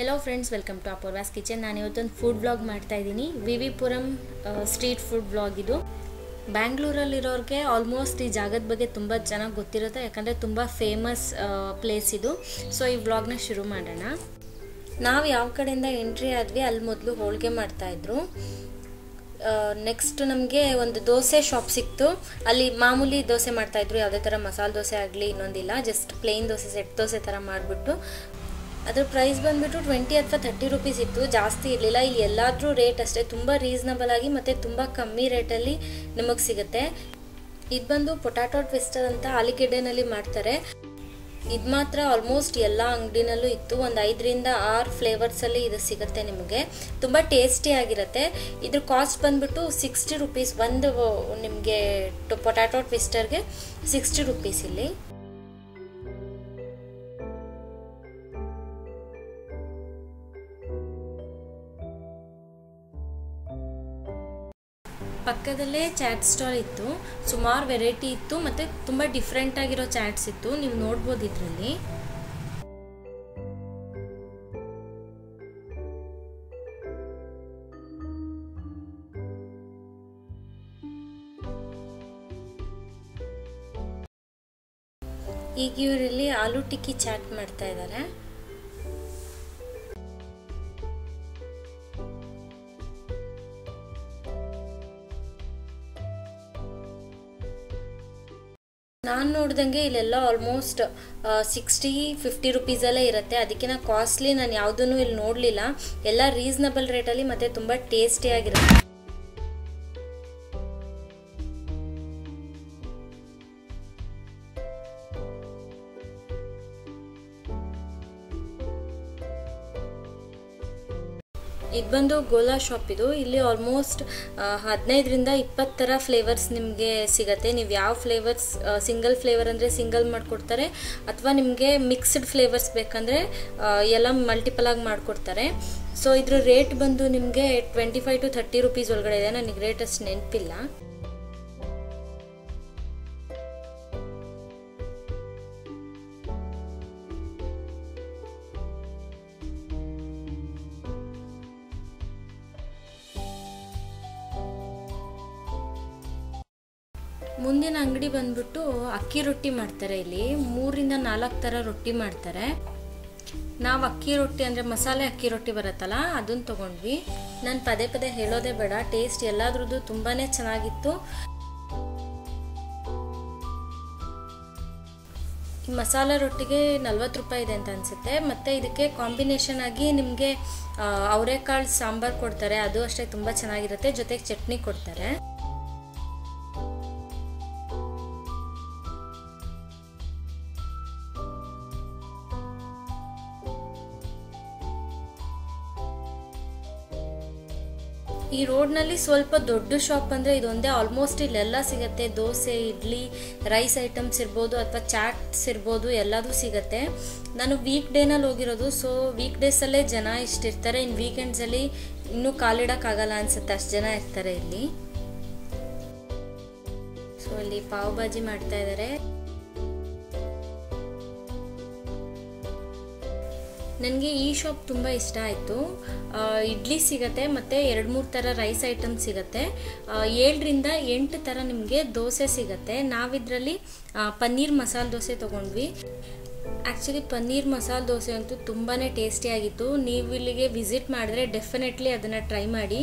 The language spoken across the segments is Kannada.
Hello friends, welcome to Apoorva's kitchen. ನಾನು ಇವತ್ತೊಂದು ಫುಡ್ ವ್ಲಾಗ್ ಮಾಡ್ತಾ ಇದ್ದೀನಿ. ವಿವಿಪುರಂ ಸ್ಟ್ರೀಟ್ ಫುಡ್ ವ್ಲಾಗ್ ಇದು. ಬ್ಯಾಂಗ್ಳೂರಲ್ಲಿರೋರಿಗೆ ಆಲ್ಮೋಸ್ಟ್ ಈ ಜಾಗದ ಬಗ್ಗೆ ತುಂಬ ಚೆನ್ನಾಗಿ ಗೊತ್ತಿರುತ್ತೆ, ಯಾಕಂದರೆ ತುಂಬ ಫೇಮಸ್ ಪ್ಲೇಸ್ ಇದು. ಸೊ ಈ ವ್ಲಾಗ್ನ ಶುರು ಮಾಡೋಣ. ನಾವು ಯಾವ ಕಡೆಯಿಂದ ಎಂಟ್ರಿ ಆದ್ವಿ ಅಲ್ಲಿ ಮೊದಲು ಹೋಳಿಗೆ ಮಾಡ್ತಾಯಿದ್ರು. ನೆಕ್ಸ್ಟ್ ನಮಗೆ ಒಂದು ದೋಸೆ ಶಾಪ್ ಸಿಕ್ತು. ಅಲ್ಲಿ ಮಾಮೂಲಿ ದೋಸೆ ಮಾಡ್ತಾಯಿದ್ರು, ಯಾವುದೇ ಥರ ಮಸಾಲೆ ದೋಸೆ ಆಗಲಿ ಇನ್ನೊಂದಿಲ್ಲ, just plane dosa, set dosa ಥರ ಮಾಡಿಬಿಟ್ಟು. ಅದ್ರ ಪ್ರೈಸ್ ಬಂದುಬಿಟ್ಟು 20 ಅಥವಾ 30 ರೂಪೀಸ್ ಇತ್ತು, ಜಾಸ್ತಿ ಇರಲಿಲ್ಲ. ಇಲ್ಲಿ ಎಲ್ಲಾದರೂ ರೇಟ್ ಅಷ್ಟೇ, ತುಂಬ ರೀಸನಬಲ್ ಆಗಿ ಮತ್ತು ತುಂಬ ಕಮ್ಮಿ ರೇಟಲ್ಲಿ ನಿಮಗೆ ಸಿಗುತ್ತೆ. ಇದು ಬಂದು ಪೊಟ್ಯಾಟೊ ಟ್ವಿಸ್ಟರ್ ಅಂತ ಆಲಿಗೆಡ್ಡೆನಲ್ಲಿ ಮಾಡ್ತಾರೆ. ಇದು ಮಾತ್ರ ಆಲ್ಮೋಸ್ಟ್ ಎಲ್ಲ ಅಂಗಡಿನಲ್ಲೂ ಇತ್ತು. ಒಂದು 5 ರಿಂದ 6 ಫ್ಲೇವರ್ಸಲ್ಲಿ ಇದು ಸಿಗುತ್ತೆ ನಿಮಗೆ. ತುಂಬ ಟೇಸ್ಟಿಯಾಗಿರುತ್ತೆ. ಇದ್ರ ಕಾಸ್ಟ್ ಬಂದುಬಿಟ್ಟು 60 ರೂಪೀಸ್. ಒಂದು ನಿಮಗೆ ಪೊಟ್ಯಾಟೊ ಟ್ವಿಸ್ಟರ್ಗೆ 60 ರೂಪೀಸ್ ಇಲ್ಲಿ. ಪಕ್ಕದಲ್ಲೇ ಚಾಟ್ ಸ್ಟಾಲ್ ಇತ್ತು, ಸುಮಾರು ವೆರೈಟಿ ಇತ್ತು ಮತ್ತು ತುಂಬ ಡಿಫ್ರೆಂಟ್ ಆಗಿರೋ ಚಾಟ್ಸ್ ಇತ್ತು, ನೀವು ನೋಡ್ಬೋದು ಇದರಲ್ಲಿ. ಈಗ ಇವರಲ್ಲಿ ಆಲೂ ಟಿಕ್ಕಿ ಚಾಟ್ ಮಾಡ್ತಾ ಇದ್ದಾರೆ. ನಾನು ನೋಡ್ದಂಗೆ ಇಲ್ಲೆಲ್ಲ ಆಲ್ಮೋಸ್ಟ್ 60-50 ರೂಪೀಸಲ್ಲೇ ಇರುತ್ತೆ. ಅದಕ್ಕಿಂತ ಕಾಸ್ಟ್ಲಿ ನಾನು ಯಾವುದೂ ಇಲ್ಲಿ ನೋಡಲಿಲ್ಲ. ಎಲ್ಲ ರೀಸನಬಲ್ ರೇಟಲ್ಲಿ ಮತ್ತು ತುಂಬ ಟೇಸ್ಟಿಯಾಗಿರುತ್ತೆ. ಇದು ಬಂದು ಗೋಲಾ ಶಾಪ್ ಇದು. ಇಲ್ಲಿ ಆಲ್ಮೋಸ್ಟ್ 15 ರಿಂದ 20 ಥರ ಫ್ಲೇವರ್ಸ್ ನಿಮಗೆ ಸಿಗುತ್ತೆ. ನೀವು ಯಾವ ಫ್ಲೇವರ್ಸ್, ಸಿಂಗಲ್ ಫ್ಲೇವರ್ ಅಂದರೆ ಸಿಂಗಲ್ ಮಾಡಿಕೊಡ್ತಾರೆ, ಅಥವಾ ನಿಮಗೆ ಮಿಕ್ಸ್ಡ್ ಫ್ಲೇವರ್ಸ್ ಬೇಕಂದರೆ ಎಲ್ಲ ಮಲ್ಟಿಪಲ್ ಆಗಿ ಮಾಡಿಕೊಡ್ತಾರೆ. ಸೊ ಇದ್ರ ರೇಟ್ ಬಂದು ನಿಮಗೆ 25 to 30 ರೂಪೀಸ್ ಒಳಗಡೆ ಇದೆ. ನನಗೆ ರೇಟ್ ಅಷ್ಟು ನೆನಪಿಲ್ಲ. ಮುಂದಿನ ಅಂಗಡಿ ಬಂದ್ಬಿಟ್ಟು ಅಕ್ಕಿ ರೊಟ್ಟಿ ಮಾಡ್ತಾರೆ. ಇಲ್ಲಿ 3 ರಿಂದ 4 ಥರ ರೊಟ್ಟಿ ಮಾಡ್ತಾರೆ. ನಾವು ಅಕ್ಕಿ ರೊಟ್ಟಿ ಅಂದರೆ ಮಸಾಲೆ ಅಕ್ಕಿ ರೊಟ್ಟಿ ಬರುತ್ತಲ್ಲ, ಅದನ್ನು ತೊಗೊಂಡ್ವಿ. ನಾನು ಪದೇ ಪದೇ ಹೇಳೋದೇ ಬೇಡ, ಟೇಸ್ಟ್ ಎಲ್ಲಾದ್ರದ್ದು ತುಂಬಾ ಚೆನ್ನಾಗಿತ್ತು. ಈ ಮಸಾಲೆ ರೊಟ್ಟಿಗೆ 40 ರೂಪಾಯಿ ಇದೆ ಅಂತ ಅನಿಸುತ್ತೆ. ಮತ್ತು ಇದಕ್ಕೆ ಕಾಂಬಿನೇಷನ್ ಆಗಿ ನಿಮಗೆ ಅವರೆಕಾಳು ಸಾಂಬಾರು ಕೊಡ್ತಾರೆ, ಅದು ಅಷ್ಟೇ ತುಂಬ ಚೆನ್ನಾಗಿರುತ್ತೆ. ಜೊತೆಗೆ ಚಟ್ನಿ ಕೊಡ್ತಾರೆ. ಈ ರೋಡ್ನಲ್ಲಿ ಸ್ವಲ್ಪ ದೊಡ್ಡ ಶಾಪ್ ಅಂದರೆ ಇದೊಂದೇ. ಆಲ್ಮೋಸ್ಟ್ ಇಲ್ಲೆಲ್ಲ ಸಿಗುತ್ತೆ. ದೋಸೆ, ಇಡ್ಲಿ, ರೈಸ್ ಐಟಮ್ಸ್ ಇರ್ಬೋದು ಅಥವಾ ಚಾಟ್ಸ್ ಇರ್ಬೋದು, ಎಲ್ಲದೂ ಸಿಗುತ್ತೆ. ನಾನು ವೀಕ್ ಡೇನಲ್ಲಿ ಹೋಗಿರೋದು, ಸೊ ವೀಕ್ ಡೇಸಲ್ಲೇ ಜನ ಇಷ್ಟಿರ್ತಾರೆ. ಇನ್ನು ವೀಕೆಂಡ್ಸಲ್ಲಿ ಇನ್ನೂ ಕಾಲಿಡೋಕ್ಕಾಗಲ್ಲ ಅನಿಸುತ್ತೆ, ಅಷ್ಟು ಜನ ಇರ್ತಾರೆ ಇಲ್ಲಿ. ಸೊ ಇಲ್ಲಿ ಪಾವ್ ಭಾಜಿ ಮಾಡ್ತಾ ಇದ್ದಾರೆ. ನನಗೆ ಈ ಶಾಪ್ ತುಂಬ ಇಷ್ಟ ಆಯಿತು. ಇಡ್ಲಿ ಸಿಗುತ್ತೆ ಮತ್ತು 2-3 ಥರ ರೈಸ್ ಐಟಮ್ ಸಿಗುತ್ತೆ. 7 ರಿಂದ 8 ಥರ ನಿಮಗೆ ದೋಸೆ ಸಿಗುತ್ತೆ. ನಾವಿದ್ರಲ್ಲಿ ಪನ್ನೀರ್ ಮಸಾಲೆ ದೋಸೆ ತೊಗೊಂಡ್ವಿ. ಆ್ಯಕ್ಚುಲಿ ಪನ್ನೀರ್ ಮಸಾಲೆ ದೋಸೆ ಅಂತೂ ತುಂಬಾ ಟೇಸ್ಟಿಯಾಗಿತ್ತು. ನೀವು ಇಲ್ಲಿಗೆ ವಿಸಿಟ್ ಮಾಡಿದ್ರೆ ಡೆಫಿನೆಟ್ಲಿ ಅದನ್ನು ಟ್ರೈ ಮಾಡಿ.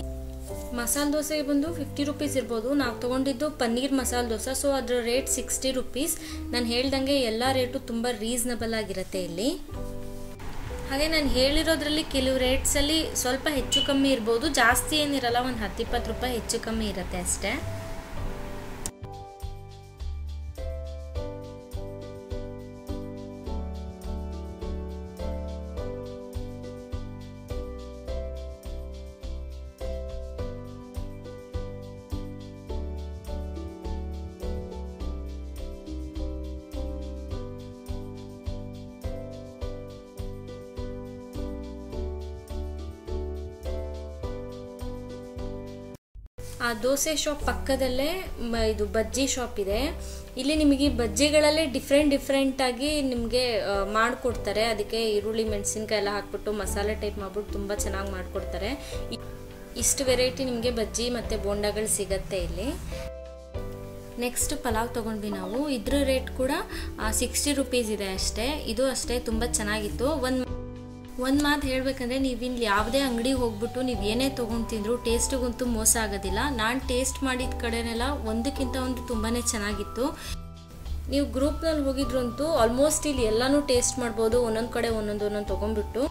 ಮಸಾಲೆ ದೋಸೆ ಬಂದು 50 ರೂಪೀಸ್ ಇರ್ಬೋದು. ನಾವು ತೊಗೊಂಡಿದ್ದು ಪನ್ನೀರ್ ಮಸಾಲೆ ದೋಸೆ, ಸೊ ಅದರ ರೇಟ್ 60 ರೂಪೀಸ್. ನಾನು ಹೇಳ್ದಂಗೆ ಎಲ್ಲ ರೇಟು ತುಂಬ ರೀಸನಬಲ್ ಆಗಿರುತ್ತೆ ಇಲ್ಲಿ. ಹಾಗೆ ನಾನು ಹೇಳಿರೋದ್ರಲ್ಲಿ ಕೆಲವು ರೇಟ್ಸಲ್ಲಿ ಸ್ವಲ್ಪ ಹೆಚ್ಚು ಕಮ್ಮಿ ಇರ್ಬೋದು, ಜಾಸ್ತಿ ಏನಿರಲ್ಲ, ಒಂದು 10-20 ರೂಪಾಯಿ ಹೆಚ್ಚು ಕಮ್ಮಿ ಇರುತ್ತೆ ಅಷ್ಟೇ. ಆ ದೋಸೆ ಶಾಪ್ ಪಕ್ಕದಲ್ಲೇ ಇದು ಬಜ್ಜಿ ಶಾಪ್ ಇದೆ. ಇಲ್ಲಿ ನಿಮಗೆ ಬಜ್ಜಿಗಳಲ್ಲೇ ಡಿಫ್ರೆಂಟಾಗಿ ನಿಮಗೆ ಮಾಡಿಕೊಡ್ತಾರೆ. ಅದಕ್ಕೆ ಈರುಳ್ಳಿ ಮೆಣಸಿನ್ಕಾಯಿ ಎಲ್ಲ ಹಾಕ್ಬಿಟ್ಟು ಮಸಾಲೆ ಟೈಪ್ ಮಾಡ್ಬಿಟ್ಟು ತುಂಬ ಚೆನ್ನಾಗಿ ಮಾಡಿಕೊಡ್ತಾರೆ. ಇಷ್ಟು ವೆರೈಟಿ ನಿಮಗೆ ಬಜ್ಜಿ ಮತ್ತು ಬೋಂಡಾಗಳು ಸಿಗತ್ತೆ ಇಲ್ಲಿ. ನೆಕ್ಸ್ಟ್ ಪಲಾವ್ ತೊಗೊಂಡ್ವಿ ನಾವು. ಇದ್ರ ರೇಟ್ ಕೂಡ 60 ರೂಪೀಸ್ ಇದೆ ಅಷ್ಟೇ. ಇದು ಅಷ್ಟೇ ತುಂಬ ಚೆನ್ನಾಗಿತ್ತು. ಒಂದು ಮಾತು ಹೇಳಬೇಕಂದ್ರೆ ನೀವು ಇಲ್ಲಿ ಯಾವುದೇ ಅಂಗಡಿಗೆ ಹೋಗ್ಬಿಟ್ಟು ನೀವು ಏನೇ ತೊಗೊಂಡು ತಿಂದರೂ ಟೇಸ್ಟಿಗಂತೂ ಮೋಸ ಆಗೋದಿಲ್ಲ. ನಾನು ಟೇಸ್ಟ್ ಮಾಡಿದ ಕಡೆನೆಲ್ಲ ಒಂದಕ್ಕಿಂತ ಒಂದು ತುಂಬಾ ಚೆನ್ನಾಗಿತ್ತು. ನೀವು ಗ್ರೂಪ್ನಲ್ಲಿ ಹೋಗಿದ್ರಂತೂ ಆಲ್ಮೋಸ್ಟ್ ಇಲ್ಲಿ ಎಲ್ಲನೂ ಟೇಸ್ಟ್ ಮಾಡ್ಬೋದು. ಒಂದೊಂದು ಕಡೆ ಒಂದೊಂದು ತೊಗೊಂಡ್ಬಿಟ್ಟು.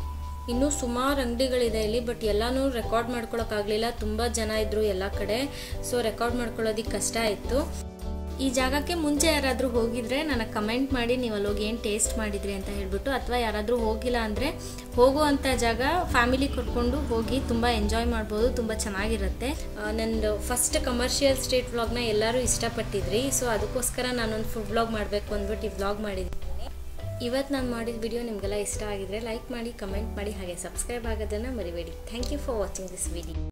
ಇನ್ನೂ ಸುಮಾರು ಅಂಗಡಿಗಳಿದೆ ಇಲ್ಲಿ, ಬಟ್ ಎಲ್ಲನೂ ರೆಕಾರ್ಡ್ ಮಾಡ್ಕೊಳಕ್ಕಾಗಲಿಲ್ಲ. ತುಂಬ ಜನ ಇದ್ದರು ಎಲ್ಲ ಕಡೆ, ಸೊ ರೆಕಾರ್ಡ್ ಮಾಡ್ಕೊಳ್ಳೋದಕ್ಕೆ ಕಷ್ಟ ಆಯಿತು. ಈ ಜಾಗಕ್ಕೆ ಮುಂಚೆ ಯಾರಾದರೂ ಹೋಗಿದ್ರೆ ನನಗೆ ಕಮೆಂಟ್ ಮಾಡಿ ನೀವು ಅಲ್ಲಿ ಹೋಗಿ ಏನು ಟೇಸ್ಟ್ ಮಾಡಿದ್ರಿ ಅಂತ ಹೇಳ್ಬಿಟ್ಟು. ಅಥವಾ ಯಾರಾದರೂ ಹೋಗಿಲ್ಲ ಅಂದರೆ ಹೋಗುವಂಥ ಜಾಗ ಫ್ಯಾಮಿಲಿ ಕರ್ಕೊಂಡು ಹೋಗಿ ತುಂಬ ಎಂಜಾಯ್ ಮಾಡ್ಬೋದು, ತುಂಬ ಚೆನ್ನಾಗಿರುತ್ತೆ. ನಂದು ಫಸ್ಟ್ ಕಮರ್ಷಿಯಲ್ ಸ್ಟ್ರೀಟ್ ವ್ಲಾಗ್ನ ಎಲ್ಲರೂ ಇಷ್ಟಪಟ್ಟಿದ್ರಿ, ಸೊ ಅದಕ್ಕೋಸ್ಕರ ನಾನೊಂದು ಫುಡ್ ವ್ಲಾಗ್ ಮಾಡಬೇಕು ಅಂದ್ಬಿಟ್ಟು ಈ ವ್ಲಾಗ್ ಮಾಡಿದ್ದೀನಿ. ಇವತ್ತು ನಾನು ಮಾಡಿದ ವಿಡಿಯೋ ನಿಮಗೆಲ್ಲ ಇಷ್ಟ ಆಗಿದ್ರೆ ಲೈಕ್ ಮಾಡಿ, ಕಮೆಂಟ್ ಮಾಡಿ, ಹಾಗೆ ಸಬ್ಸ್ಕ್ರೈಬ್ ಆಗೋದನ್ನು ಮರಿಬೇಡಿ. Thank you for watching this video.